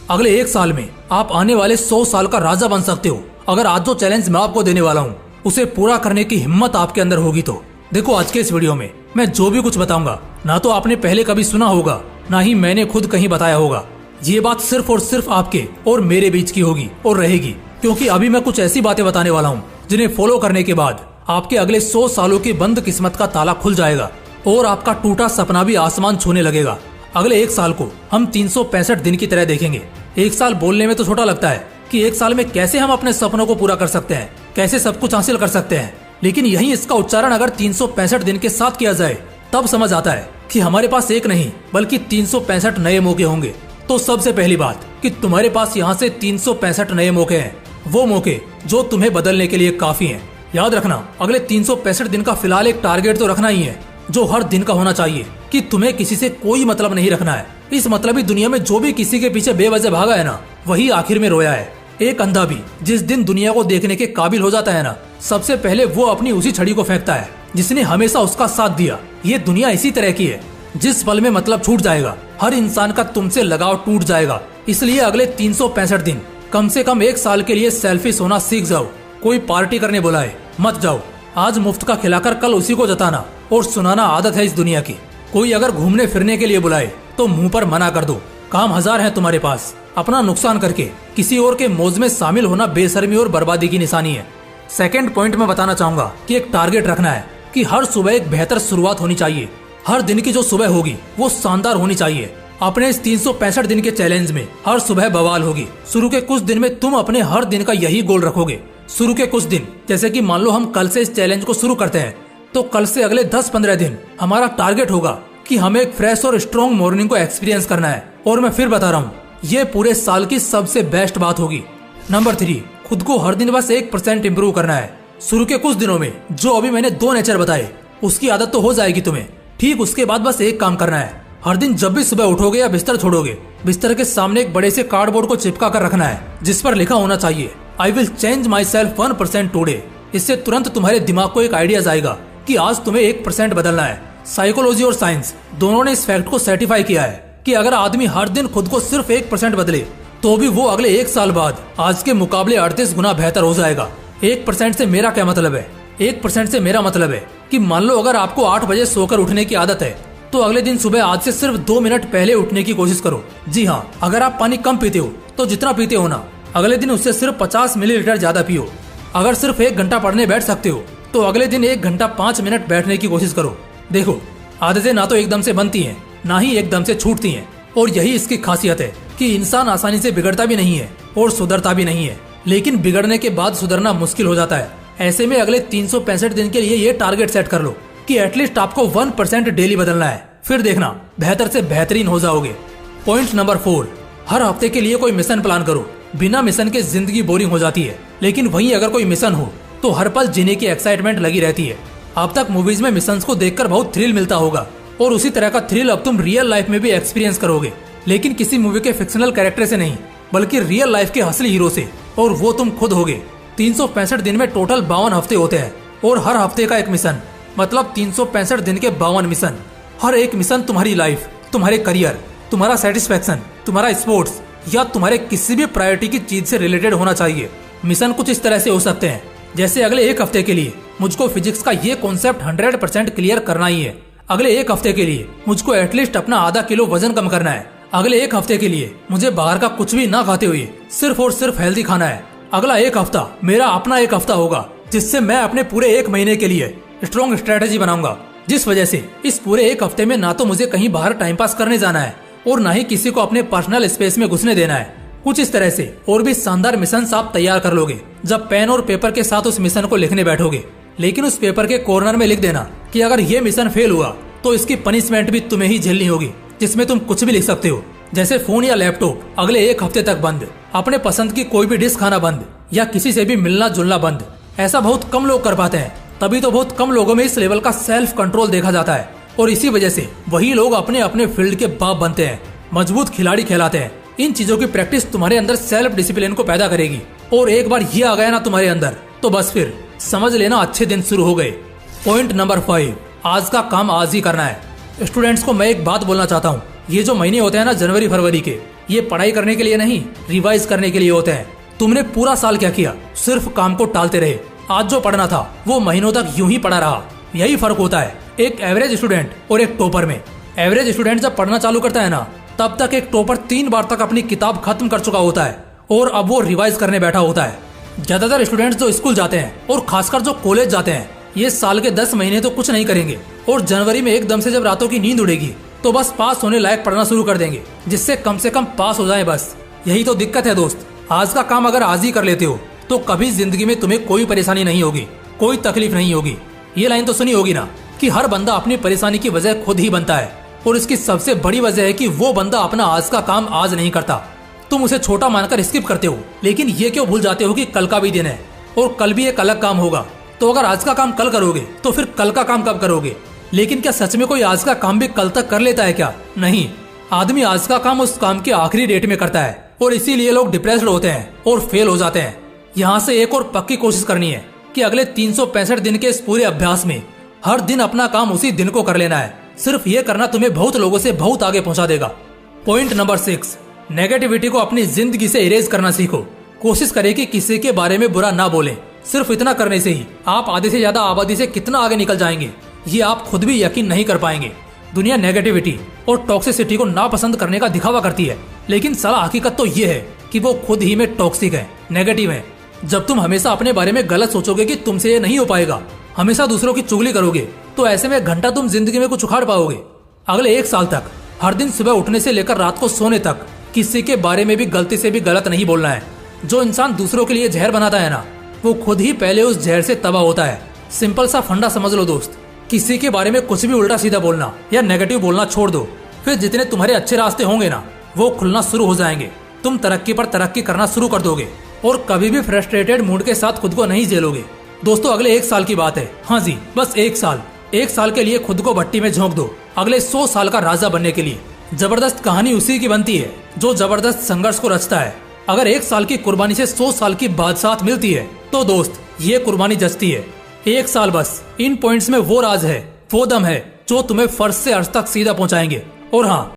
अगले 1 साल में आप आने वाले 100 साल का राजा बन सकते हो अगर आज जो चैलेंज मैं आपको देने वाला हूँ उसे पूरा करने की हिम्मत आपके अंदर होगी तो। देखो, आज के इस वीडियो में मैं जो भी कुछ बताऊंगा ना तो आपने पहले कभी सुना होगा ना ही मैंने खुद कहीं बताया होगा। ये बात सिर्फ और सिर्फ आपके और मेरे बीच की होगी और रहेगी, क्योंकि अभी मैं कुछ ऐसी बातें बताने वाला हूँ जिन्हें फॉलो करने के बाद आपके अगले 100 सालों की बंद किस्मत का ताला खुल जाएगा और आपका टूटा सपना भी आसमान छूने लगेगा। अगले 1 साल को हम 365 दिन की तरह देखेंगे। 1 साल बोलने में तो छोटा लगता है कि 1 साल में कैसे हम अपने सपनों को पूरा कर सकते हैं, कैसे सब कुछ हासिल कर सकते हैं, लेकिन यही इसका उच्चारण अगर 365 दिन के साथ किया जाए तब समझ आता है कि हमारे पास एक नहीं बल्कि 365 नए मौके होंगे। तो सबसे पहली बात कि तुम्हारे पास यहाँ से 365 नए मौके हैं, वो मौके जो तुम्हें बदलने के लिए काफी हैं। याद रखना, अगले 365 दिन का फिलहाल एक टारगेट तो रखना ही है जो हर दिन का होना चाहिए कि तुम्हें किसी से कोई मतलब नहीं रखना है। इस मतलबी दुनिया में जो भी किसी के पीछे बेवजह भागा है ना, वही आखिर में रोया है। एक अंधा भी जिस दिन दुनिया को देखने के काबिल हो जाता है ना, सबसे पहले वो अपनी उसी छड़ी को फेंकता है जिसने हमेशा उसका साथ दिया। ये दुनिया इसी तरह की है, जिस पल में मतलब छूट जाएगा हर इंसान का तुमसे लगाव टूट जाएगा। इसलिए अगले 365 दिन कम से कम 1 साल के लिए सेल्फिश होना सीख जाओ। कोई पार्टी करने बुलाए मत जाओ, आज मुफ्त का खिलाकर कल उसी को जताना और सुनाना आदत है इस दुनिया की। कोई अगर घूमने फिरने के लिए बुलाए तो मुंह पर मना कर दो। काम हजार है तुम्हारे पास, अपना नुकसान करके किसी और के मौज में शामिल होना बेशर्मी और बर्बादी की निशानी है। सेकंड पॉइंट में बताना चाहूंगा कि एक टारगेट रखना है कि हर सुबह एक बेहतर शुरुआत होनी चाहिए। हर दिन की जो सुबह होगी वो शानदार होनी चाहिए। अपने इस 365 दिन के चैलेंज में हर सुबह बवाल होगी। शुरू के कुछ दिन में तुम अपने हर दिन का यही गोल रखोगे। शुरू के कुछ दिन, जैसे कि मान लो हम कल से इस चैलेंज को शुरू करते हैं, तो कल से अगले 10-15 दिन हमारा टारगेट होगा कि हमें एक फ्रेश और स्ट्रॉन्ग मॉर्निंग को एक्सपीरियंस करना है। और मैं फिर बता रहा हूँ, ये पूरे साल की सबसे बेस्ट बात होगी। नंबर 3, खुद को हर दिन बस 1% इम्प्रूव करना है। शुरू के कुछ दिनों में जो अभी मैंने 2 नेचर बताए उसकी आदत तो हो जाएगी तुम्हें। ठीक उसके बाद बस एक काम करना है, हर दिन जब भी सुबह उठोगे या बिस्तर छोड़ोगे, बिस्तर के सामने एक बड़े से कार्डबोर्ड को चिपका कर रखना है जिस पर लिखा होना चाहिए I will change my self 1% today. इससे तुरंत तुम्हारे दिमाग को एक आइडिया जाएगा कि आज तुम्हें 1% बदलना है। साइकोलॉजी और साइंस दोनों ने इस फैक्ट को सर्टिफाई किया है कि अगर आदमी हर दिन खुद को सिर्फ 1% बदले तो भी वो अगले 1 साल बाद आज के मुकाबले 38 गुना बेहतर हो जाएगा। 1% से मेरा क्या मतलब है? 1% से मेरा मतलब है कि मान लो अगर आपको 8 बजे सोकर उठने की आदत है तो अगले दिन सुबह आज से सिर्फ 2 मिनट पहले उठने की कोशिश करो। जी हाँ, अगर आप पानी कम पीते हो तो जितना पीते हो ना, अगले दिन उससे सिर्फ 50 मिलीलीटर ज्यादा पियो। अगर सिर्फ 1 घंटा पढ़ने बैठ सकते हो तो अगले दिन 1 घंटा 5 मिनट बैठने की कोशिश करो। देखो, आदतें ना तो एकदम से बनती हैं ना ही एकदम से छूटती हैं, और यही इसकी खासियत है कि इंसान आसानी से बिगड़ता भी नहीं है और सुधरता भी नहीं है, लेकिन बिगड़ने के बाद सुधरना मुश्किल हो जाता है। ऐसे में अगले 365 दिन के लिए ये टारगेट सेट कर लो कि एटलीस्ट आपको 1% डेली बदलना है। फिर देखना बेहतर से बेहतरीन हो जाओगे। पॉइंट नंबर 4, हर हफ्ते के लिए कोई मिशन प्लान करो। बिना मिशन के जिंदगी बोरिंग हो जाती है, लेकिन वहीं अगर कोई मिशन हो तो हर पल जीने की एक्साइटमेंट लगी रहती है। अब तक मूवीज में मिशंस को देखकर बहुत थ्रिल मिलता होगा और उसी तरह का थ्रिल अब तुम रियल लाइफ में भी एक्सपीरियंस करोगे, लेकिन किसी मूवी के फिक्शनल कैरेक्टर से नहीं बल्कि रियल लाइफ के असली हीरो से, और वो तुम खुद होगे। 365 दिन में टोटल 52 हफ्ते होते हैं और हर हफ्ते का एक मिशन, मतलब 365 दिन के 52 मिशन। हर एक मिशन तुम्हारी लाइफ, तुम्हारे करियर, तुम्हारा सेटिस्फेक्शन, तुम्हारा स्पोर्ट्स या तुम्हारे किसी भी प्रायोरिटी की चीज से रिलेटेड होना चाहिए। मिशन कुछ इस तरह से हो सकते हैं, जैसे अगले 1 हफ्ते के लिए मुझको फिजिक्स का ये कॉन्सेप्ट 100% क्लियर करना ही है। अगले 1 हफ्ते के लिए मुझको एटलीस्ट अपना आधा किलो वजन कम करना है। अगले 1 हफ्ते के लिए मुझे बाहर का कुछ भी ना खाते हुए सिर्फ और सिर्फ हेल्दी खाना है। अगला 1 हफ्ता मेरा अपना 1 हफ्ता होगा जिससे मैं अपने पूरे 1 महीने के लिए स्ट्रॉन्ग स्ट्रेटेजी बनाऊंगा, जिस वजह से इस पूरे 1 हफ्ते में ना तो मुझे कहीं बाहर टाइम पास करने जाना है और ना ही किसी को अपने पर्सनल स्पेस में घुसने देना है। कुछ इस तरह से और भी शानदार मिशन आप तैयार कर लोगे जब पेन और पेपर के साथ उस मिशन को लिखने बैठोगे। लेकिन उस पेपर के कॉर्नर में लिख देना कि अगर ये मिशन फेल हुआ तो इसकी पनिशमेंट भी तुम्हें ही झेलनी होगी, जिसमें तुम कुछ भी लिख सकते हो, जैसे फोन या लैपटॉप अगले 1 हफ्ते तक बंद, अपने पसंद की कोई भी डिश खाना बंद, या किसी से भी मिलना जुलना बंद। ऐसा बहुत कम लोग कर पाते हैं, तभी तो बहुत कम लोगों में इस लेवल का सेल्फ कंट्रोल देखा जाता है, और इसी वजह से वही लोग अपने अपने फील्ड के बाप बनते हैं, मजबूत खिलाड़ी कहलाते हैं। इन चीजों की प्रैक्टिस तुम्हारे अंदर सेल्फ डिसिप्लिन को पैदा करेगी, और एक बार ये आ गया ना तुम्हारे अंदर तो बस फिर समझ लेना अच्छे दिन शुरू हो गए। पॉइंट नंबर 5, आज का काम आज ही करना है। स्टूडेंट्स को मैं एक बात बोलना चाहता हूँ, ये जो महीने होते हैं ना जनवरी फरवरी के, ये पढ़ाई करने के लिए नहीं, रिवाइज करने के लिए होते हैं। तुमने पूरा साल क्या किया? सिर्फ काम को टालते रहे। आज जो पढ़ना था वो महीनों तक यूं ही पड़ा रहा। यही फर्क होता है एक एवरेज स्टूडेंट और एक टॉपर में। एवरेज स्टूडेंट जब पढ़ना चालू करता है ना, तब तक एक टॉपर 3 बार तक अपनी किताब खत्म कर चुका होता है और अब वो रिवाइज करने बैठा होता है। ज्यादातर स्टूडेंट्स जो स्कूल जाते हैं और खासकर जो कॉलेज जाते हैं, ये साल के 10 महीने तो कुछ नहीं करेंगे और जनवरी में एकदम से जब रातों की नींद उड़ेगी तो बस पास होने लायक पढ़ना शुरू कर देंगे, जिससे कम से कम पास हो जाए बस। यही तो दिक्कत है दोस्त। आज का काम अगर आज ही कर लेते हो तो कभी जिंदगी में तुम्हें कोई परेशानी नहीं होगी, कोई तकलीफ नहीं होगी। ये लाइन तो सुनी होगी ना कि हर बंदा अपनी परेशानी की वजह खुद ही बनता है, और इसकी सबसे बड़ी वजह है कि वो बंदा अपना आज का काम आज नहीं करता। तुम उसे छोटा मानकर स्किप करते हो, लेकिन ये क्यों भूल जाते हो कि कल का भी दिन है और कल भी एक अलग काम होगा। तो अगर आज का काम कल करोगे तो फिर कल का काम कब करोगे? लेकिन क्या सच में कोई आज का काम भी कल तक कर लेता है क्या? नहीं, आदमी आज का काम उस काम के आखिरी डेट में करता है और इसीलिए लोग डिप्रेस्ड होते हैं और फेल हो जाते हैं। यहाँ से एक और पक्की कोशिश करनी है कि अगले 365 दिन के इस पूरे अभ्यास में हर दिन अपना काम उसी दिन को कर लेना है। सिर्फ ये करना तुम्हें बहुत लोगों से बहुत आगे पहुंचा देगा। पॉइंट नंबर 6, नेगेटिविटी को अपनी जिंदगी से इरेज करना सीखो। कोशिश करें कि किसी के बारे में बुरा ना बोलें। सिर्फ इतना करने से ही आप आधे से ज्यादा आबादी से कितना आगे निकल जाएंगे, ये आप खुद भी यकीन नहीं कर पाएंगे। दुनिया नेगेटिविटी और टॉक्सिसिटी को नापसंद करने का दिखावा करती है, लेकिन साला हकीकत तो ये है कि वो खुद ही में टॉक्सिक है, नेगेटिव है। जब तुम हमेशा अपने बारे में गलत सोचोगे कि तुमसे ये नहीं हो पाएगा, हमेशा दूसरों की चुगली करोगे, तो ऐसे में घंटा तुम जिंदगी में कुछ उखाड़ पाओगे। अगले 1 साल तक हर दिन सुबह उठने से लेकर रात को सोने तक किसी के बारे में भी गलती से भी गलत नहीं बोलना है। जो इंसान दूसरों के लिए जहर बनाता है ना, वो खुद ही पहले उस जहर से तबाह होता है। सिंपल सा फंडा समझ लो दोस्त। किसी के बारे में कुछ भी उल्टा सीधा बोलना या नेगेटिव बोलना छोड़ दो, फिर जितने तुम्हारे अच्छे रास्ते होंगे ना, वो खुलना शुरू हो जाएंगे। तुम तरक्की पर तरक्की करना शुरू कर दोगे और कभी भी फ्रस्ट्रेटेड मूड के साथ खुद को नहीं झेलोगे। दोस्तों, अगले 1 साल की बात है। हाँ जी, बस 1 साल। 1 साल के लिए खुद को भट्टी में झोंक दो अगले 100 साल का राजा बनने के लिए। जबरदस्त कहानी उसी की बनती है जो जबरदस्त संघर्ष को रचता है। अगर 1 साल की कुर्बानी से 100 साल की बादशाहत मिलती है तो दोस्त, ये कुर्बानी जचती है। 1 साल बस। इन पॉइंट्स में वो राज है, वो दम है जो तुम्हें फर्श से अर्श तक सीधा पहुंचाएंगे। और हाँ,